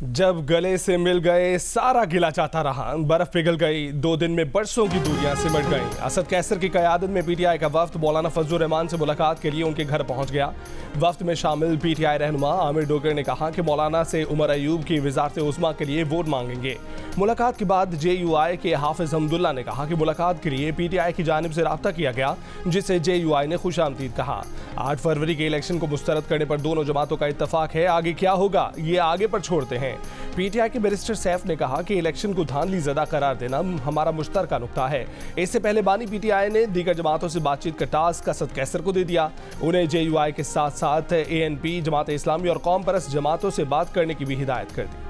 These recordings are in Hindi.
जब गले से मिल गए सारा गिला जाता रहा, बर्फ पिघल गई, 2 दिन में बरसों की दूरियां सिमट गईं। असद कैसर की क़यादत में पीटीआई का वफ्द मौलाना फजलुर रहमान से मुलाकात के लिए उनके घर पहुंच गया। वफ्द में शामिल पीटीआई रहनुमा आमिर डोगर ने कहा कि मौलाना से उमर अयूब की वज़ारत उज़्मा के लिए वोट मांगेंगे। मुलाकात के बाद JUI के हाफिज हमदुल्ला ने कहा कि मुलाकात के लिए पीटीआई की जानिब से राब्ता किया गया, जिसे JUI ने खुशामदीद कहा। 8 फरवरी के इलेक्शन को मुस्तरद करने पर दोनों जमातों का इत्तफाक है। आगे क्या होगा ये आगे पर छोड़ते हैं। पीटीआई के बैरिस्टर सैफ ने कहा कि इलेक्शन को धांधली ज़दा करार देना हमारा मुश्तरका नुक्ता है। इससे पहले बानी पीटीआई ने दीगर जमातों से बातचीत का टास्क असद कैसर को दे दिया। उन्हें JUI के साथ साथ ANP, जमात इस्लामी और कौम परस्त जमातों से बात करने की भी हिदायत कर दी।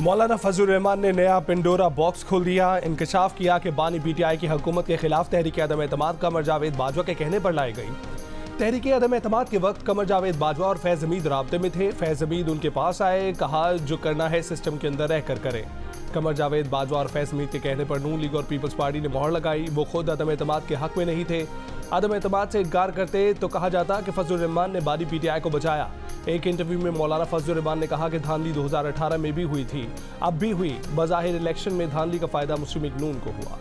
मौलाना फजलुर रहमान ने नया पिंडोरा बॉक्स खोल दिया। इंकशाफ किया कि बानी पीटीआई की हुकूमत के खिलाफ तहरीक अदम एतमाद कमर जावेद बाजवा के कहने पर लाई गई। तहरीक अदम एतमाद के वक्त कमर जावेद बाजवा और फैज़ हमीद राब्ते में थे। फैज़ हमीद उनके पास आए, कहा जो करना है सिस्टम के अंदर रहकर करें। कमर जावेद बाजवा और फैज़ हमीद के कहने पर नून लीग और पीपल्स पार्टी ने मोहर लगाई। वो खुद अदम एतमाद के हक में नहीं थे। अदम एतमाद से इनकार करते तो कहा जाता कि फजलुर रहमान ने बानी पीटीआई को बचाया। एक इंटरव्यू में मौलाना फजलुर रहमान ने कहा कि धांधली 2018 में भी हुई थी, अब भी हुई। बज़ाहिर इलेक्शन में धांधली का फायदा मुस्लिम लीग नून को हुआ।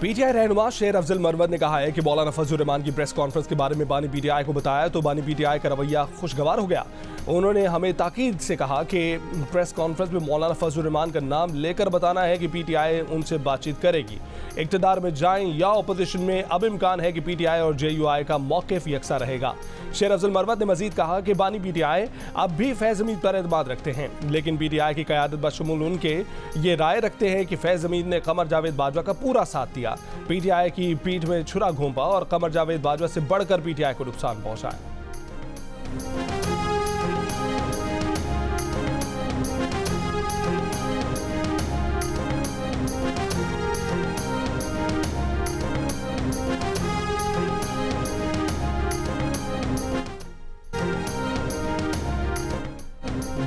पीटीआई रहनुमा शेर अफजल मरवत ने कहा है कि मौलाना फजलुर रहमान की प्रेस कॉन्फ्रेंस के बारे में बानी पीटीआई को बताया तो बानी पीटीआई का रवैया खुशगवार हो गया। उन्होंने हमें ताकीद से कहा कि प्रेस कॉन्फ्रेंस में मौलाना फजलुर रहमान का नाम लेकर बताना है कि पीटीआई उनसे बातचीत करेगी। इक़्तिदार में जाएं या अपोजिशन में, अब इम्कान है कि पीटीआई और JUI का मौक़िफ़ यकसा रहेगा। शेर अफजल मरवत ने मजीद कहा कि बानी पीटीआई अब भी फैज़ हमीद पर एतमाद रखते हैं, लेकिन पीटीआई की क़यादत बशमूल उनके ये राय रखते हैं कि फैज़ हमीद ने कमर जावेद बाजवा का पूरा साथ दिया, पीटीआई की पीठ में छुरा घोंपा और कमर जावेद बाजवा से बढ़कर पीटीआई को नुकसान पहुंचाया।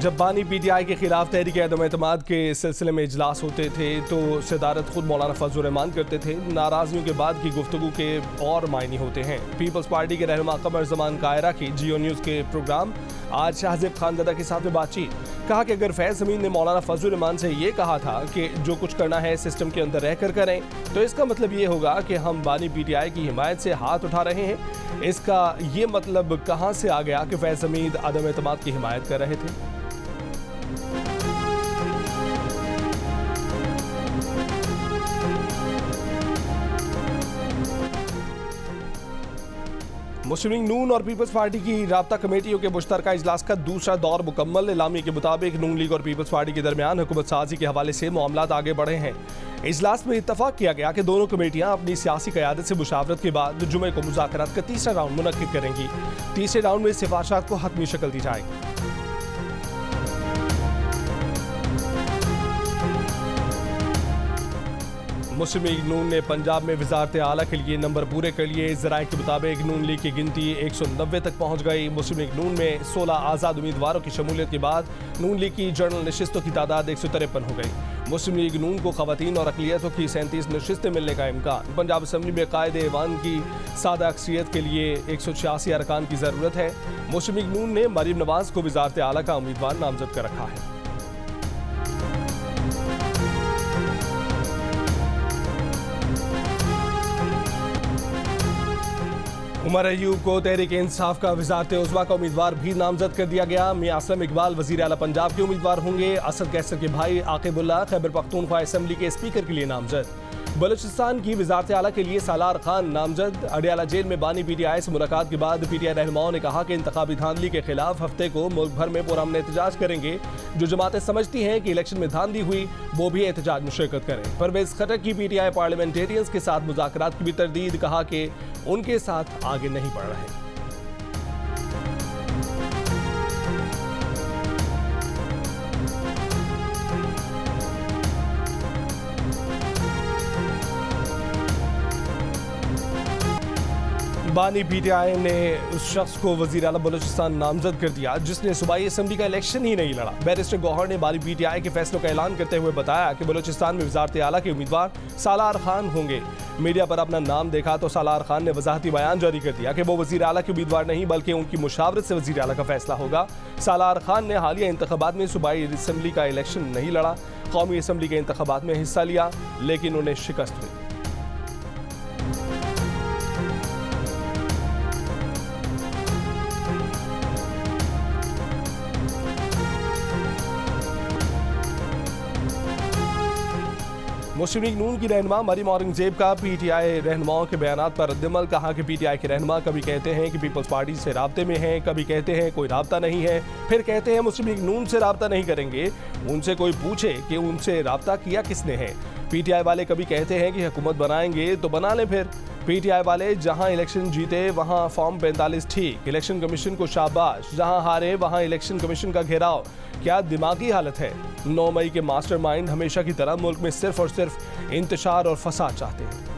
जब बानी पीटीआई के खिलाफ तहरीक अदम एतमाद के सिलसिले में इजलास होते थे तो सदारत खुद मौलाना फजलुर रहमान करते थे। नाराजगियों के बाद की गुफ्तगू के और मायने होते हैं। पीपल्स पार्टी के रहनुमा कमर जमान कायरा की जियो न्यूज़ के प्रोग्राम आज शाहजेब खानज़दा के साथ में बातचीत, कहा कि अगर फैज़ हमीद ने मौलाना फजलुर रहमान से ये कहा था कि जो कुछ करना है सिस्टम के अंदर रहकर करें, तो इसका मतलब ये होगा कि हम बानी पीटीआई की हिमायत से हाथ उठा रहे हैं। इसका ये मतलब कहाँ से आ गया कि फैज़ हमीद अदम एतमाद की हिमायत कर रहे थे? मुस्लिम लीग नून और पीपल्स पार्टी की राब्ता कमेटियों के मुश्तरका इजलास का दूसरा दौर मुकम्मल। एलामी के मुताबिक नून लीग और पीपल्स पार्टी के दरमियान हुकूमत साजी के हवाले से मामलात आगे बढ़े हैं। इजलास में इत्तफाक किया गया कि दोनों कमेटियां अपनी सियासी क़यादत से मुशावरत के बाद जुमे को मुज़ाकरात का तीसरा राउंड मुनक्किद करेंगी। तीसरे राउंड में सिफारिशात को हतमी शक्ल दी जाएगी। मुस्लिम लीग नून ने पंजाब में वज़ारत आला के लिए नंबर पूरे कर लिए। ज़राए के मुताबिक नून लीग की गिनती 190 तक पहुँच गई। मुस्लिम लीग नून में 16 आज़ाद उम्मीदवारों की शमूलियत के बाद नून लीग की जनरल नशिस्तों की तादाद 153 हो गई। मुस्लिम लीग नून को ख़वातीन और अक़लियतों की 37 नशिस्तें मिलने का इम्कान। पंजाब असम्बली में कायदे ऐवान की सादा अक्सरियत के लिए 186 अरकान की ज़रूरत है। मुस्लिम लीग नून ने मरीम नवाज़ को वज़ारत आला का उम्मीदवार नामज़द कर रखा है। उमर अयूब को तहरीक इंसाफ का वज़ारत उज़्मा का उम्मीदवार भी नामज़द कर दिया गया। मियां असलम इकबाल वज़ीर आला पंजाब के उम्मीदवार होंगे। असद कैसर के भाई आकिबुल्लाह खैबर पख्तूनख्वा असम्बली के स्पीकर के लिए नामज़द। बलूचिस्तान की वज़ारत आला के लिए सालार खान नामज़द। अडियाला जेल में बानी पीटीआई से मुलाकात के बाद पीटीआई रहनुमाओं ने कहा कि इंतखाबी धांधली के खिलाफ हफ्ते को मुल्क भर में पुरअमन एहतजाज करेंगे। जो जमातें समझती हैं कि इलेक्शन में धांधली हुई वो भी एहतजाज में शिरकत करें। परवेज़ खटक की पीटीआई पार्लियामेंटेरियंस के साथ मुज़ाकरात की भी तरदीद, कहा कि उनके साथ आगे नहीं बढ़ रहे। बानी पीटीआई ने उस शख्स को वजीर आला बलूचिस्तान नामजद कर दिया जिसने सूबाई असम्बली का इलेक्शन ही नहीं लड़ा। बैरिस्टर गौहर ने बानी पीटीआई के फैसलों का ऐलान करते हुए बताया कि बलूचिस्तान में वजारत आला के उम्मीदवार सालार खान होंगे। मीडिया पर अपना नाम देखा तो सालार खान ने वजाहती बयान जारी कर दिया कि वो वजीर आला के उम्मीदवार नहीं बल्कि उनकी मुशावरत से वजीर आला का फैसला होगा। सालार खान ने हालिया इंतखाबात में सूबाई असम्बली का इलेक्शन नहीं लड़ा, कौमी असम्बली के इंतखाबात में हिस्सा लिया लेकिन उन्हें शिकस्त हुई। मुस्लिम लीग नून की रहनुमा मरियम औरंगजेब का पीटीआई रहनुमाओं के बयानात पर रद्दमल। कहा कि पीटीआई के रहनुमा कभी कहते हैं कि पीपल्स पार्टी से राब्ते में हैं, कभी कहते हैं कोई राब्ता नहीं है, फिर कहते हैं मुस्लिम लीग नून से राब्ता नहीं करेंगे। उनसे कोई पूछे कि उनसे राब्ता किया किसने है। पीटीआई वाले कभी कहते हैं कि हुकूमत बनाएंगे तो बना लें। फिर पीटीआई वाले जहां इलेक्शन जीते वहां फॉर्म 45 ठीक, इलेक्शन कमीशन को शाबाश, जहां हारे वहां इलेक्शन कमीशन का घेराव। क्या दिमागी हालत है। 9 मई के मास्टरमाइंड हमेशा की तरह मुल्क में सिर्फ और सिर्फ इंतशार और फसाद चाहते हैं।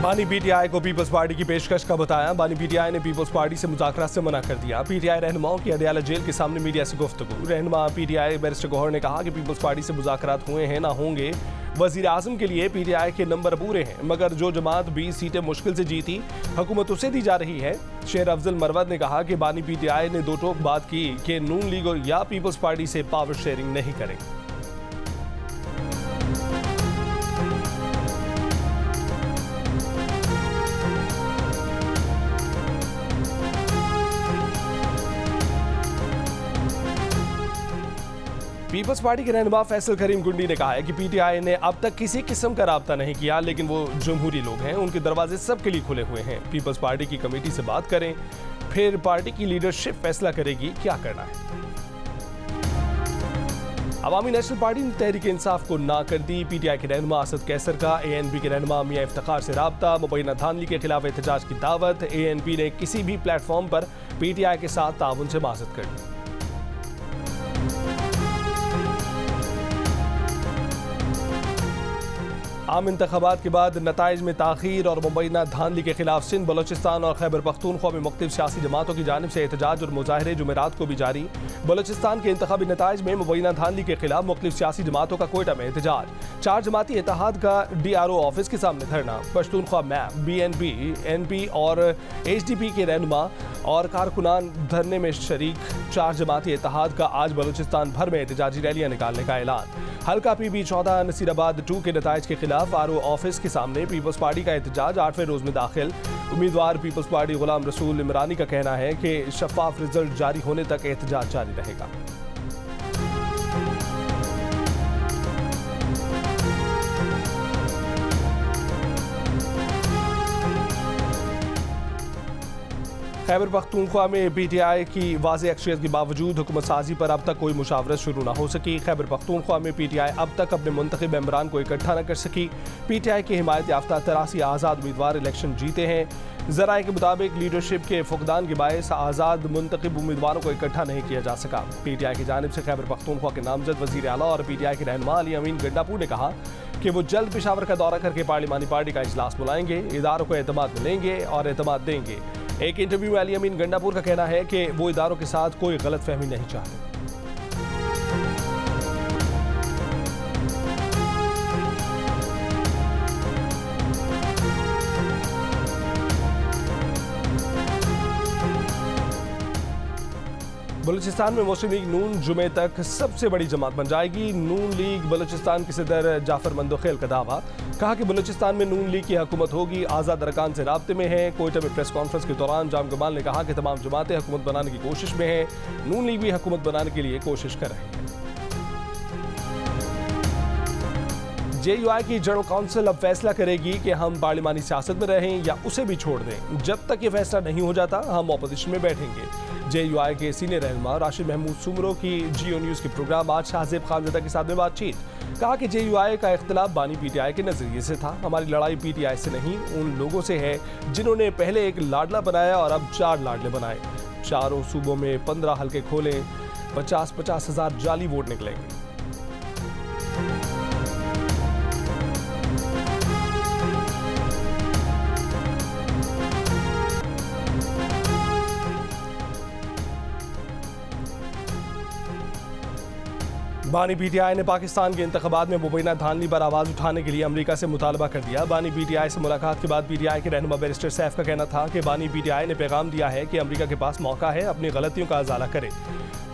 बानी पीटीआई को पीपल्स पार्टी की पेशकश का बताया। बानी पीटीआई ने पीपल्स पार्टी से मुज़ाकरात से मना कर दिया। पीटीआई रहनुमाओं की अडयाला जेल के सामने मीडिया से गुफ्तगू। रहनुमा पीटीआई बैरिस्टर गौहर ने कहा कि पीपल्स पार्टी से मुज़ाकरात हुए हैं ना होंगे, वज़ीर आज़म के लिए पीटीआई के नंबर पूरे हैं, मगर जो जमात 20 सीटें मुश्किल से जीती हुकूमत उसे दी जा रही है। शेर अफजल मरवत ने कहा कि बानी पीटीआई ने दो टोक बात की कि नून लीग या पीपल्स पार्टी से पावर शेयरिंग नहीं करेंगे। पीपल्स पार्टी के रहनुमा फैसल करीम गुंडी ने कहा है कि पीटीआई ने अब तक किसी किस्म का राब्ता नहीं किया, लेकिन वो जमहूरी लोग हैं, उनके दरवाजे सबके लिए खुले हुए हैं। पीपल्स पार्टी की कमेटी से बात करें, फिर पार्टी की लीडरशिप फैसला करेगी क्या करना है। अवामी नेशनल पार्टी ने तहरीक इंसाफ को ना कर दी। पीटीआई के रहनुमा असद कैसर का एएनपी के रहनुमा मियां इफ्तिखार से राब्ता। मुबैना धांधली के खिलाफ एहतजाज की दावत। एएनपी ने किसी भी प्लेटफॉर्म पर पीटीआई के साथ ताउन से माजत कर दी। आम इंतखाबात के बाद नताइज में ताख़ीर और मुबैना धांधली के खिलाफ सिंध, बलोचिस्तान और खैबर पख्तूनख्वा में मुख्तलिफ सियासी जमातों की जानिब से एहतजाज और मुजाहरे जुमेरात को भी जारी। बलोचिस्तान के इंतखाबी नताइज में मुबैना धांधली के खिलाफ मुख्तलिफ सियासी जमातों का कोयटा में एहतजाज। 4 जमाती इत्तेहाद का DRO ऑफिस के सामने धरना। पश्तूनख्वा मैप, BNP, NP और HDP के रहनुमा और कारकुनान धरने में शरीक। 4 जमाती इत्तेहाद का आज बलोचिस्तान भर में एहतजाजी रैलियां निकालने का ऐलान। हल्का PB 14 नसीराबाद 2 के नताइज के खिलाफ RO ऑफिस के सामने पीपल्स पार्टी का एहतजाज 8वें रोज में दाखिल। उम्मीदवार पीपल्स पार्टी गुलाम रसूल इमरानी का कहना है कि शफाफ रिजल्ट जारी होने तक एहतजाज जारी रहेगा। खैबर पख्तूनख्वा में पीटीआई की वाज़ेह अक्सरियत के बावजूद हुकूमत साजी पर अब तक कोई मुशावरत शुरू ना हो सकी। खैबर पख्तूनख्वा में पीटीआई अब तक अपने मुंतखब मेंबरान को इकट्ठा न कर सकी। पीटीआई की हिमायत याफ्ता 83 आज़ाद उम्मीदवार इलेक्शन जीते हैं। ज़राए के मुताबिक लीडरशिप के फुकदान के बायस आज़ाद मुंतखब उम्मीदवारों को इकट्ठा नहीं किया जा सका। पीटीआई की जानिब से खैबर पख्तूनख्वा के नामजद वज़ीर आला और पीटीआई के रहनुमा अली अमीन गंडापुर ने कहा कि वो जल्द पेशावर का दौरा करके पार्लिमानी पार्टी का इजलास बुलाएंगे, इदारों को एतमाद मिलेंगे और एतमाद देंगे। एक इंटरव्यू में अली अमीन गंडापुर का कहना है कि वो इदारों के साथ कोई गलतफहमी नहीं चाहते। बलूचिस्तान में मुस्लिम लीग नून जुमे तक सबसे बड़ी जमात बन जाएगी। नून लीग बलूचिस्तान के सदर जाफर मंदोखेल का दावा। कहा कि बलूचिस्तान में नून लीग की हुकूमत होगी, आज़ाद अरकान से राब्ते में है। कोयटा में प्रेस कॉन्फ्रेंस के दौरान जाम कमाल ने कहा कि तमाम जमातें हुकूमत बनाने की कोशिश में हैं। नून लीग भी हुकूमत बनाने के लिए कोशिश कर रही है। JUI की जनरल काउंसिल अब फैसला करेगी कि हम पार्लिमानी सियासत में रहें या उसे भी छोड़ दें। जब तक ये फैसला नहीं हो जाता हम ऑपोजिशन में बैठेंगे। JUI के सीनियर रहनुमा राशिद महमूद सुमरो की जियो न्यूज़ के प्रोग्राम आज शाहजेब खानज़दा के साथ में बातचीत। कहा कि JUI का इख्तिलाफ बानी PTI के नजरिए से था। हमारी लड़ाई PTI से नहीं, उन लोगों से है जिन्होंने पहले एक लाडला बनाया और अब 4 लाडले बनाए। चारों सूबों में 15 हल्के खोले, 50-50 हज़ार जाली वोट निकलेंगे। बानी पीटीआई ने पाकिस्तान के इंतखाबात में मुबैना धांधली पर आवाज उठाने के लिए अमेरिका से मुतालबा कर दिया। बानी पीटीआई से मुलाकात के बाद पीटीआई के रहनुमा बैरिस्टर सैफ का कहना था कि बानी पीटीआई ने पैगाम दिया है कि अमेरिका के पास मौका है अपनी गलतियों का अजाला करे।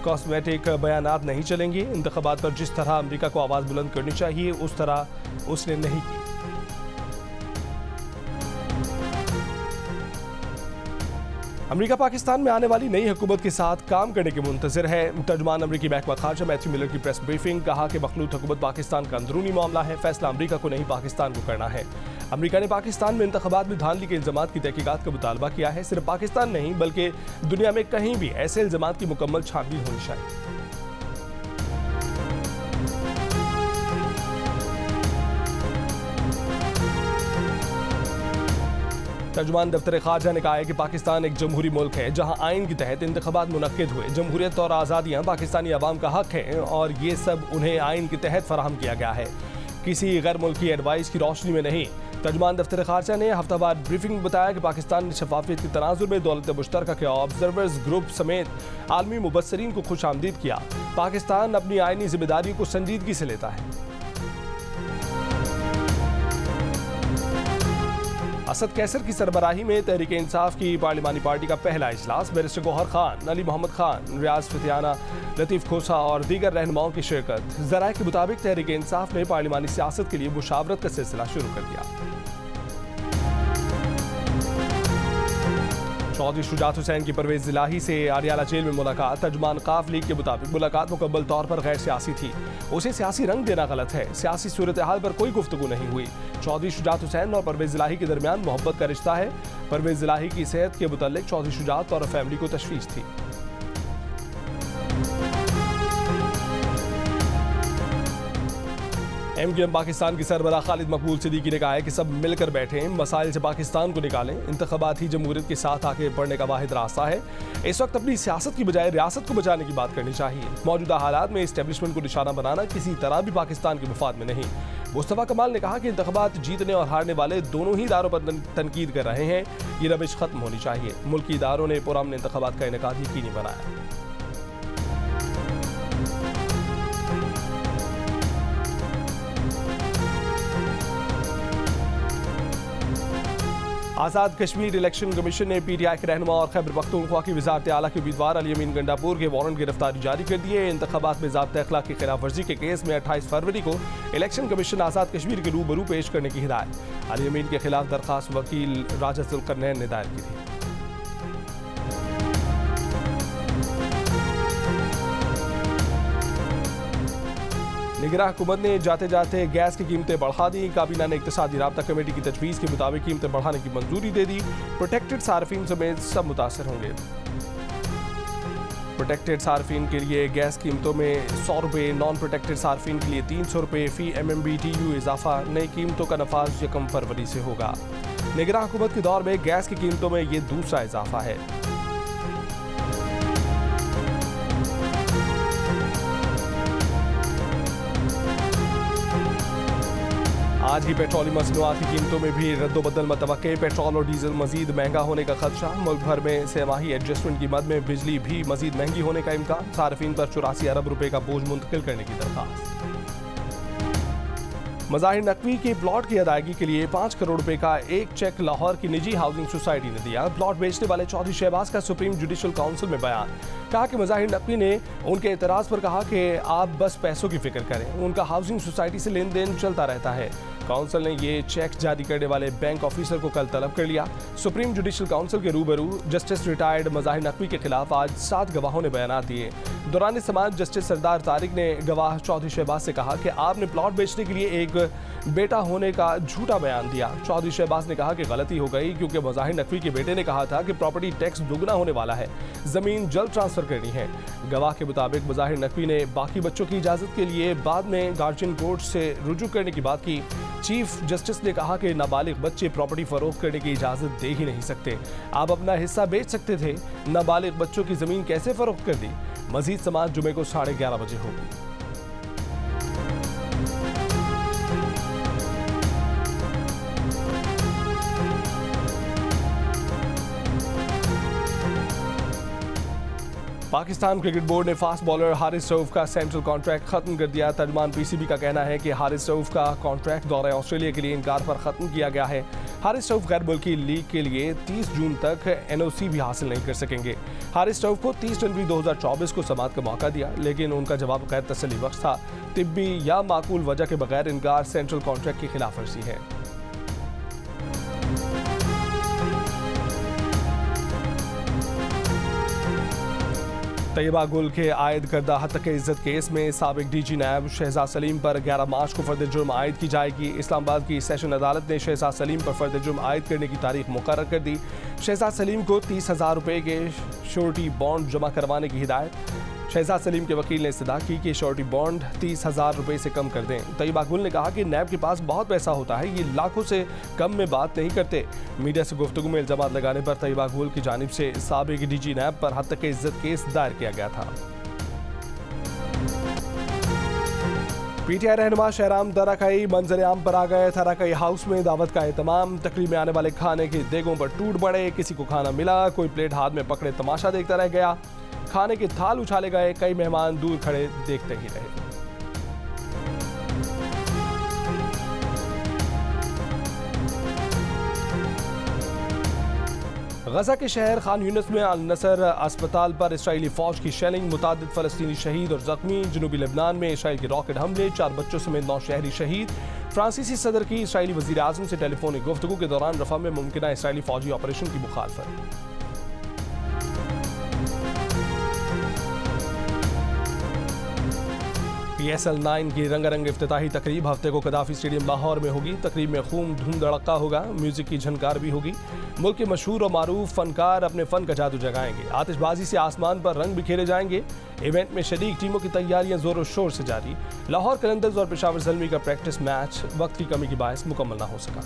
कॉस्मेटिक बयानात नहीं चलेंगे। इंतखाबात पर जिस तरह अमेरिका को आवाज बुलंद करनी चाहिए उस तरह उसने नहीं की। अमेरिका पाकिस्तान में आने वाली नई हुकूमत के साथ काम करने के मुंतजर है। तर्जुमान अमरीकी महकमा खारजा मैथ्यू मिलर की प्रेस ब्रीफिंग, कहा कि मखलूत हुकूमत पाकिस्तान का अंदरूनी मामला है, फैसला अमरीका को नहीं पाकिस्तान को करना है। अमरीका ने पाकिस्तान में इंतखाबात में धांधली के इल्जामात की तहकीकात का मुतालबा किया है। सिर्फ पाकिस्तान नहीं बल्कि दुनिया में कहीं भी ऐसे इल्जामात की मुकम्मल छानबीन होनी चाहिए। तर्जुमान दफ्तर खारजा ने कहा है कि पाकिस्तान एक जमहूरी मुल्क है जहां आइन के तहत इंतखाबात मुनक्किद हुए। जमहूरियत और आज़ादियाँ पाकिस्तानी अवाम का हक है और ये सब उन्हें आइन के तहत फराहम किया गया है, किसी गैर मुल्की एडवाइस की रोशनी में नहीं। तर्जुमान दफ्तर खारजा ने हफ्तावार ब्रीफिंग में बताया कि पाकिस्तान ने शफाफियत के तनाजुर में दौलत मुश्तरका के ऑब्जर्वर्स ग्रुप समेत आलमी मुबस्सरीन को खुश आमदीद किया। पाकिस्तान अपनी आइनी जिम्मेदारी को संजीदगी से लेता है। असद कैसर की सरबराही में तहरीक इंसाफ की पार्लिमानी पार्टी का पहला इजलास। बैरिस्टर गौहर खान, अली मोहम्मद खान, रियाज फतियाना, लतीफ खोसा और दीगर रहनुमाओं की शिरकत। ज़राए के मुताबिक तहरीक इंसाफ ने पार्लिमानी सियासत के लिए मुशावरत का सिलसिला शुरू कर दिया। चौधरी शुजात हुसैन की परवेज इलाही से आडियाला जेल में मुलाकात। तर्जुमान काफ लीग के मुताबिक मुलाकात मुकम्मल तौर पर गैर सियासी थी। उसे सियासी रंग देना गलत है। सियासी सूरत हाल पर कोई गुफ्तगू नहीं हुई। चौधरी शुजात हुसैन और परवेज इलाही के दरमियान मोहब्बत का रिश्ता है। परवेज इलाही की सेहत के मुतालिक चौधरी शुजात और फैमिली को तशवीश थी। एमक्यूएम पाकिस्तान की सरबराह खालिद मकबूल सिद्दीकी ने कहा है कि सब मिलकर बैठें, मसाइल से पाकिस्तान को निकालें। इंतखाबात ही जमहूरियत के साथ आगे बढ़ने का वाहिद रास्ता है। इस वक्त अपनी सियासत की बजाय रियासत को बचाने की बात करनी चाहिए। मौजूदा हालात में इस्टेब्लिशमेंट को निशाना बनाना किसी तरह भी पाकिस्तान के मुफाद में नहीं। मुस्तफा कमाल ने कहा कि इंतखाबात जीतने और हारने वाले दोनों ही इदारों पर तनकीद कर रहे हैं। ये रविश खत्म होनी चाहिए। मुल्की इदारों ने पुरअमन इंतखाबात का इनेकाद यकीनी बनाया। आज़ाद कश्मीर इलेक्शन कमीशन ने पीटीआई के रहनुमा और खैबर पख्तूनख्वा की वज़ारत आला के उम्मीदवार अली अमीन गंडापुर के वारंट गिरफ्तारी जारी कर दिए। इंतखाबात में ज़ाब्ता अखलाक की खिलाफ वर्जी के केस में 28 फरवरी को इलेक्शन कमीशन आज़ाद कश्मीर के रूबरू पेश करने की हिदायत। अली अमीन के खिलाफ दरखास्त वकील राजा जुल्करनैन ने दायर की थी। निगरान हुकूमत ने जाते जाते गैस की कीमतें बढ़ा दी। काबीना ने इक्तिसादी राब्ता कमेटी की तजवीज़ के मुताबिक कीमतें बढ़ाने की मंजूरी दे दी। प्रोटेक्टेड सार्फिन समेत सब मुतासर होंगे। प्रोटेक्टेड सार्फिन के लिए गैस कीमतों में 100 रुपये, नॉन प्रोटेक्टेड सार्फिन के लिए 300 रुपये फी MMBTU इजाफा। नई कीमतों का नफाज 1 फरवरी से होगा। निगरान हुकूमत के दौर में गैस की कीमतों में ये दूसरा इजाफा है। आज ही पेट्रोलियम मसनूआत की कीमतों में भी रद्दोबदल मतवक्के। पेट्रोल और डीजल मजीद महंगा होने का खदशा। मुल्क भर में सेमाही एडजस्टमेंट की मद में बिजली भी मजीद महंगी होने का इम्कान। सार्फिन पर 84 अरब रुपए का बोझ मुंतकिल करने की दरखास्त। मज़ाहिर नकवी के प्लॉट की अदायगी के लिए 5 करोड़ रुपए का एक चेक लाहौर की निजी हाउसिंग सोसाइटी ने दिया। प्लॉट बेचने वाले चौधरी शहबाज का सुप्रीम जुडिशल काउंसिल में बयान। कहा कि मज़ाहिर नकवी ने उनके एतराज़ पर कहा कि आप बस पैसों की फिक्र करें, उनका हाउसिंग सोसाइटी से लेन देन चलता रहता है। काउंसिल ने ये चेक जारी करने वाले बैंक ऑफिसर को कल तलब कर लिया। सुप्रीम जुडिशल काउंसिल के रूबरू जस्टिस रिटायर्ड मज़ाहिर नकवी के खिलाफ आज 7 गवाहों ने बयान दिए। दौरान समाअत जस्टिस सरदार तारिक ने गवाह चौधरी शहबाज से कहा कि आपने प्लॉट बेचने के लिए एक बेटा होने का झूठा बयान दिया। चौधरी शहबाज ने कहा कि गलती हो गई क्योंकि मज़ाहिर नकवी के बेटे ने कहा था कि प्रॉपर्टी टैक्स दुगना होने वाला है, जमीन जल्द ट्रांसफर करनी है। गवाह के मुताबिक मज़ाहिर नकवी ने बाकी बच्चों की इजाजत के लिए बाद में गार्जियन कोर्ट से रुजू करने की बात की। चीफ जस्टिस ने कहा कि नाबालिग बच्चे प्रॉपर्टी फरोख्त करने की इजाजत दे ही नहीं सकते। आप अपना हिस्सा बेच सकते थे, नाबालिग बच्चों की जमीन कैसे फरोख्त कर दी। मजीद समाअत जुमे को 11:30 बजे होगी। पाकिस्तान क्रिकेट बोर्ड ने फास्ट बॉलर हारिस रऊफ का सेंट्रल कॉन्ट्रैक्ट खत्म कर दिया। तर्जमान पीसीबी का कहना है कि हारिस रऊफ का कॉन्ट्रैक्ट दौरे ऑस्ट्रेलिया के लिए इनकार पर खत्म किया गया है। हारिस रऊफ गैर मुल्की लीग के लिए 30 जून तक एनओसी भी हासिल नहीं कर सकेंगे। हारिस रऊफ को 30 जनवरी 2024 को समाअत का मौका दिया, लेकिन उनका जवाब गैर तसल्ली बख्श था। तिब्बी या माकूल वजह के बगैर इनकार सेंट्रल कॉन्ट्रैक्ट की खिलाफ वर्जी है। तैयबा गुल के आयद करदा हत्या इज्जत केस में साबिक डीजी नैब शहजाद सलीम पर 11 मार्च को फर्द जुर्म आयद की जाएगी। इस्लामाबाद की सेशन अदालत ने शहजाद सलीम पर फर्द जुर्म आयद करने की तारीख मुकर्रर कर दी। शहजाद सलीम को 30,000 रुपये के श्योरिटी बॉन्ड जमा करवाने की हिदायत। शहजाद सलीम के वकील ने इस्तदा की कि श्योरिटी बॉन्ड 30,000 रुपये से कम कर दें। तैयबा गुल ने कहा कि नैब के पास बहुत पैसा होता है, ये लाखों से कम में बात नहीं करते। मीडिया से गुफ्तगू में इल्जाम लगाने पर तैयबा गुल की जानिब से साबिक डीजी नैब पर हत्या इज्जत केस दायर किया गया था। पीटीआई रहनुमा शहराम ताराकाई मंजर आम पर आ गए। ताराकाई हाउस में दावत का एहतमाम, तकरीब में आने वाले खाने के देगों पर टूट पड़े। किसी को खाना मिला, कोई प्लेट हाथ में पकड़े तमाशा देखता रह गया। खाने के थाल उछाले गए, कई मेहमान दूर खड़े देखते ही रहे। गजा के शहर खान यूनिस में अल नसर अस्पताल पर इसराइली फौज की शेलिंग, मुतादिद फलस्तीनी शहीद और जख्मी। जनूबी लेबनान में इसराइल के रॉकेट हमले, 4 बच्चों समेत 9 शहरी शहीद। फ्रांसीसी सदर की इसराइली वजीर आजम से टेलीफोनिक गुफ्तगू के दौरान रफा में मुमकिन इसराइली फौजी ऑपरेशन की मुखालफत। PSL9 की रंगारंग इफ्तिताही तकरीब हफ्ते को कदाफी स्टेडियम लाहौर में होगी। तकरीब में खूब धूम धड़का होगा, म्यूजिक की झनकार भी होगी। मुल्क के मशहूर और मारूफ फनकार अपने फन का जादू जगाएंगे। आतिशबाजी से आसमान पर रंग बिखेरे जाएंगे। इवेंट में शरीक टीमों की तैयारियां जोर शोर से जारी। लाहौर कलंदर्स और पेशावर ज़ल्मी का प्रैक्टिस मैच वक्त की कमी की बायस मुकम्मल ना हो सका।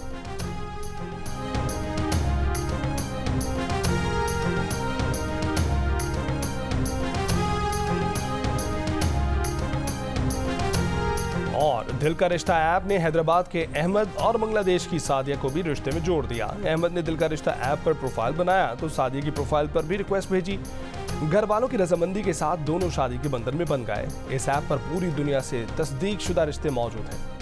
और दिल का रिश्ता ऐप ने हैदराबाद के अहमद और बांग्लादेश की सादिया को भी रिश्ते में जोड़ दिया। अहमद ने दिल का रिश्ता ऐप पर प्रोफाइल बनाया तो सादिया की प्रोफाइल पर भी रिक्वेस्ट भेजी। घर वालों की रजामंदी के साथ दोनों शादी के बंधन में बन गए। इस ऐप पर पूरी दुनिया से तस्दीक शुदा रिश्ते मौजूद हैं।